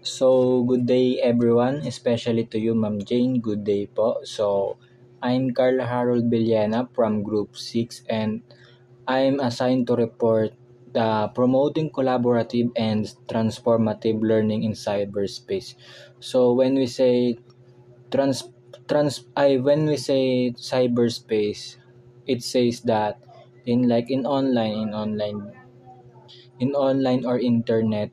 So, good day everyone, especially to you Ma'am Jane, good day po. So, I'm Carl Harold Villena from Group 6 and I'm assigned to report the promoting collaborative and transformative learning in cyberspace. So, when we say cyberspace, it says that in online or internet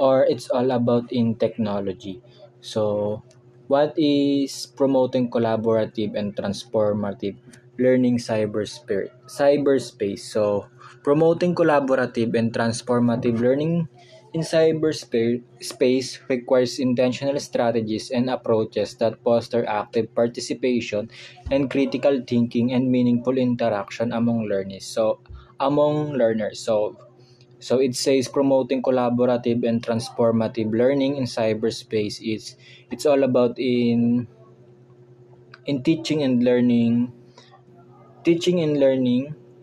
or it's all about in technology. So, what is promoting collaborative and transformative learning cyberspace? So, promoting collaborative and transformative learning in cyberspace requires intentional strategies and approaches that foster active participation and critical thinking and meaningful interaction among learners. So it says promoting collaborative and transformative learning in cyberspace is it's all about in teaching and learning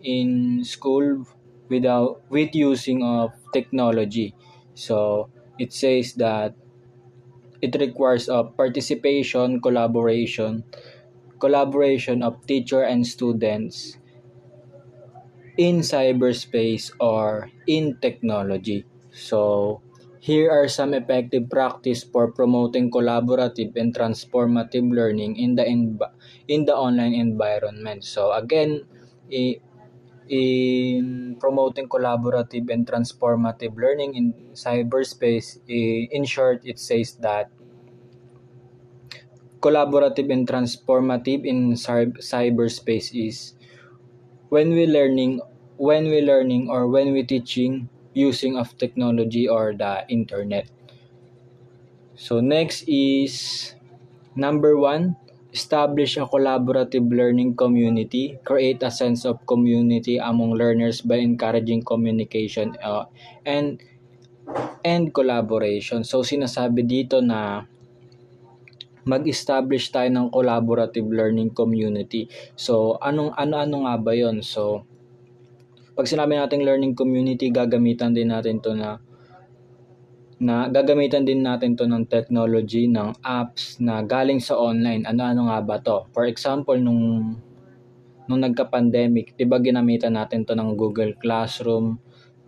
in school with using of technology. So it says that it requires of collaboration of teacher and students in cyberspace or in technology. So, here are some effective practice for promoting collaborative and transformative learning in the online environment. So, again, in promoting collaborative and transformative learning in cyberspace, in short, it says that collaborative and transformative in cyberspace is when we learning or when we teaching using of technology or the internet. So next is number 1, establish a collaborative learning community. Create a sense of community among learners by encouraging communication and collaboration. So sinasabi dito na mag-establish tayo ng collaborative learning community. So ano nga ba 'yon? So pag sinabi nating learning community, gagamitan din natin 'to ng technology, ng apps na galing sa online. Ano-ano nga ba 'to? For example, nung nagka-pandemic, 'di ba ginamitan natin 'to ng Google Classroom,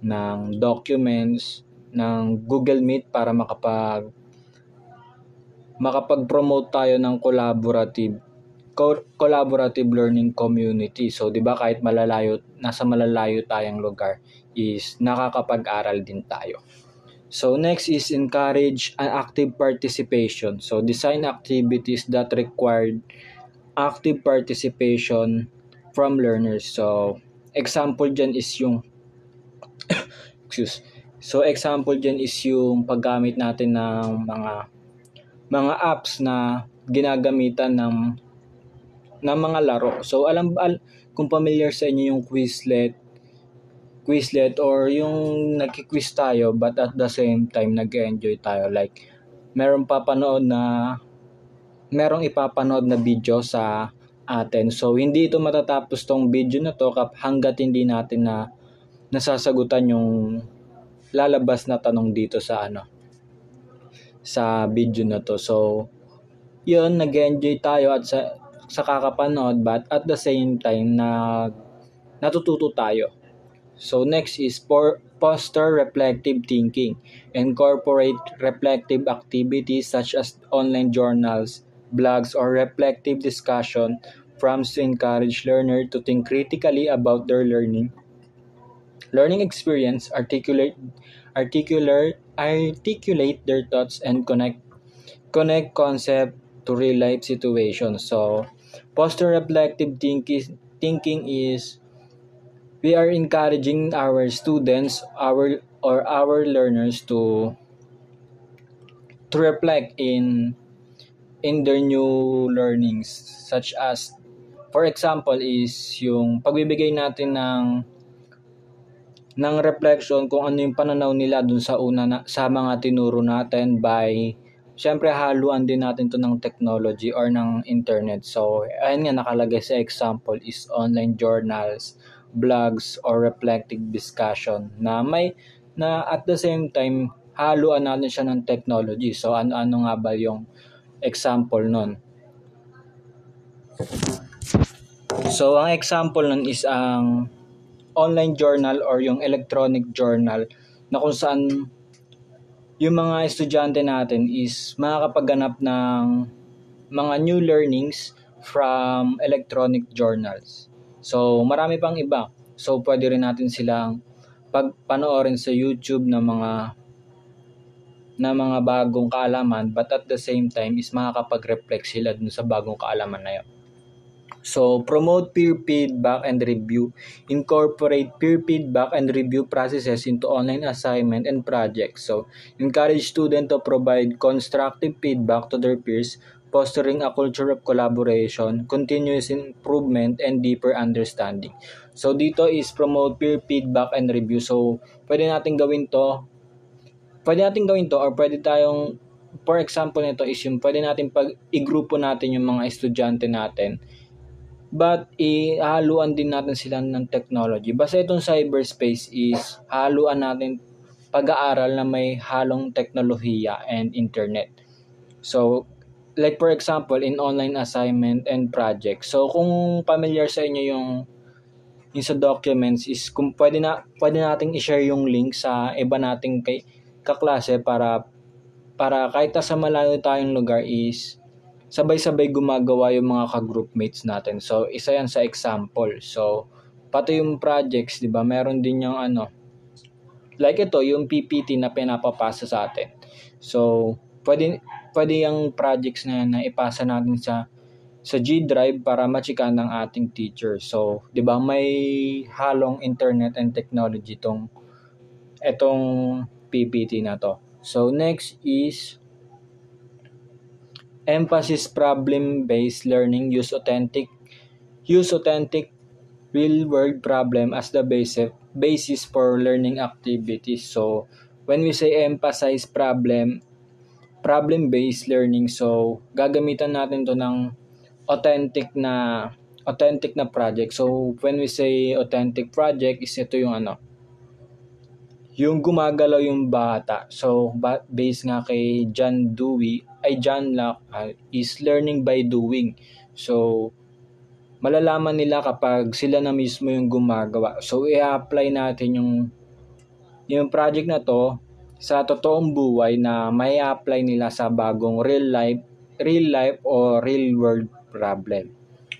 ng documents, ng Google Meet para makapag-promote tayo ng collaborative learning community. So, 'di ba kahit nasa malalayo tayong lugar is nakakapag-aral din tayo. So, next is encourage an active participation. So, design activities that require active participation from learners. So, example diyan is yung paggamit natin ng mga apps na ginagamitan ng mga laro. So kung familiar sa inyo yung Quizlet or yung nagki-quiz tayo but at the same time nag-enjoy tayo, like merong ipapanood na video sa atin. So hindi ito matatapos tong video na to hanggat hindi natin nasasagutan yung lalabas na tanong dito sa video na to. So yun, nag-enjoy tayo at sa kakapanood but at the same time natututo tayo. So next is foster reflective thinking. Incorporate reflective activities such as online journals, blogs, or reflective discussion forums to encourage learners to think critically about their learning experience, articulate their thoughts, and connect concept to real life situations. So, foster reflective thinking is we are encouraging our students, our learners to reflect in their new learnings, such as for example is yung pagbibigay natin ng reflection kung ano yung pananaw nila dun sa sa mga tinuro natin by syempre haluan din natin to ng technology or ng internet. So ayun nga nakalagay sa example is online journals, blogs, or reflective discussion na at the same time haluan natin siya ng technology. So ano nga ba yung example nun? So ang example nun is ang online journal or yung electronic journal na kung saan yung mga estudyante natin is makakapagganap ng mga new learnings from electronic journals. So marami pang iba. So pwede rin natin silang pagpanoorin sa YouTube na mga bagong kaalaman, but at the same time is makakapag-reflect sila dun sa bagong kaalaman na yun. So, promote peer feedback and review. Incorporate peer feedback and review processes into online assignment and projects. So, encourage students to provide constructive feedback to their peers, fostering a culture of collaboration, continuous improvement, and deeper understanding. So, dito is promote peer feedback and review. So, pwede natin gawin to or pwede tayong, for example nito is yung pwede natin i-grupo natin yung mga estudyante natin, but ihaluan din natin sila ng technology. Basta itong cyberspace is haluan natin pag-aaral na may halong teknolohiya and internet. So, like for example, in online assignment and project. So, kung familiar sa inyo yung sa documents is kung pwede nating i-share yung link sa iba nating kaklase para kahit sa malayo tayong lugar is sabay-sabay gumagawa yung mga ka-groupmates natin. So, isa yan sa example. So, pati yung projects, di ba, meron din yung like ito, yung PPT na pinapapasa sa atin. So, pwede yung projects na yan na ipasa natin sa G Drive para ma-checkan ng ating teacher. So, 'di ba, may halong internet and technology etong PPT na to. So, next is emphasis problem-based learning, use authentic real-world problem as the basis for learning activities. So, when we say emphasize problem-based learning, so gagamitan natin to ng authentic na project. So when we say authentic project is ito yung yung gumagalaw yung bata. So based nga kay John Locke is learning by doing. So malalaman nila kapag sila na mismo yung gumagawa. So i-apply natin yung project na to sa totoong buhay na may apply nila sa bagong real life or real world problem.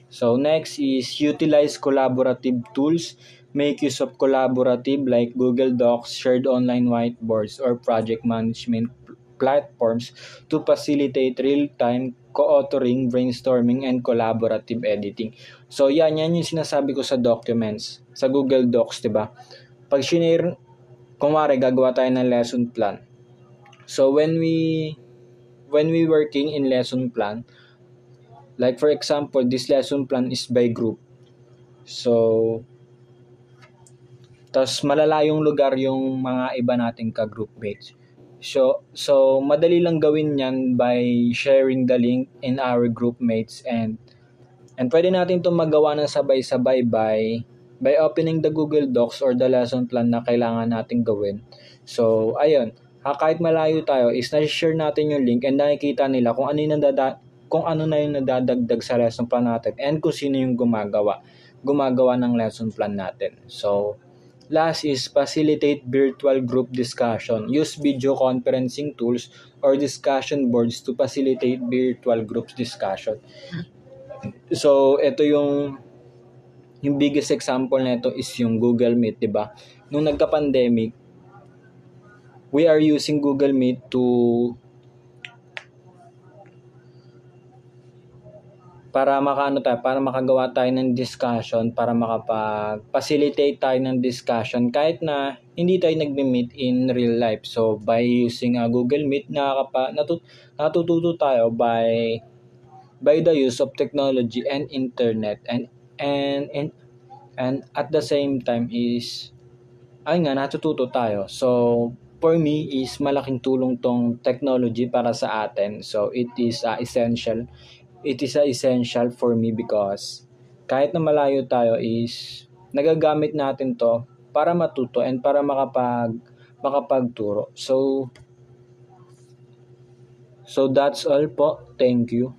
So next is utilize collaborative tools. Make use of collaborative like Google Docs, shared online whiteboards, or project management platforms to facilitate real-time co-authoring, brainstorming, and collaborative editing. So yan yung sinasabi ko sa documents, sa Google Docs, diba? Pag shinare, kumare gagawa tayo ng lesson plan. So when we working in lesson plan, like for example, this lesson plan is by group. So, tas malalayong lugar yung mga iba nating ka-groupmates. So madali lang gawin yan by sharing the link in our groupmates and pwede natin itong magawa ng sabay-sabay by opening the Google Docs or the lesson plan na kailangan nating gawin. So, ayun. Kahit malayo tayo, is na-share natin yung link and nakikita nila kung ano na yung nadadagdag sa lesson plan natin and kung sino yung gumagawa ng lesson plan natin. So, last is facilitate virtual group discussion. Use video conferencing tools or discussion boards to facilitate virtual group discussion. So, ito yung biggest example nito is yung Google Meet, 'di ba? Nung nagka-pandemic, we are using Google Meet para makagawa tayo ng discussion, para makapag-facilitate tayo ng discussion kahit na hindi tayo nagme-meet in real life. So by using Google Meet, natututo tayo by the use of technology and internet and at the same time is natututo tayo. So for me is malaking tulong tong technology para sa atin. So it is essential for me because kahit na malayo tayo is nagagamit natin to para matuto and para makapagturo. So So that's all po. Thank you.